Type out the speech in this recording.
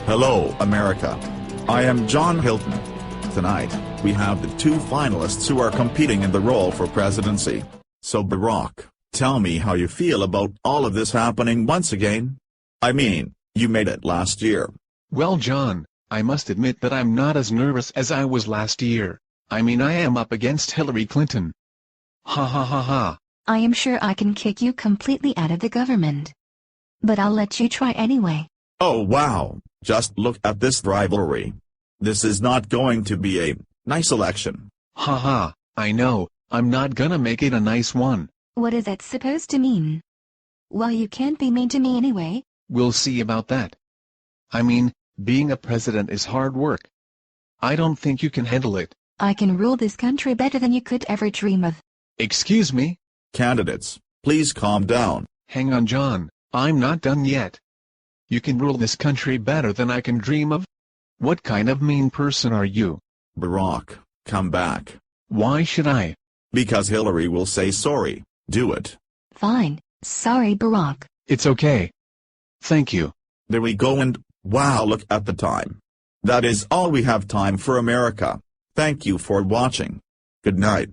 Hello, America. I am John Hilton. Tonight, we have the two finalists who are competing in the role for presidency. So Barack, tell me how you feel about all of this happening once again? I mean, you made it last year. Well, John, I must admit that I'm not as nervous as I was last year. I mean, I am up against Hillary Clinton. Ha ha ha ha. I am sure I can kick you completely out of the government. But I'll let you try anyway. Oh wow, just look at this rivalry. This is not going to be a nice election. Ha ha, I know, I'm not gonna make it a nice one. What is that supposed to mean? Well, you can't be mean to me anyway. We'll see about that. I mean, being a president is hard work. I don't think you can handle it. I can rule this country better than you could ever dream of. Excuse me? Candidates, please calm down. Hang on, John, I'm not done yet. You can rule this country better than I can dream of? What kind of mean person are you? Barack, come back. Why should I? Because Hillary will say sorry. Do it. Fine, sorry Barack. It's okay. Thank you. There we go, and wow, look at the time. That is all we have time for, America. Thank you for watching. Good night.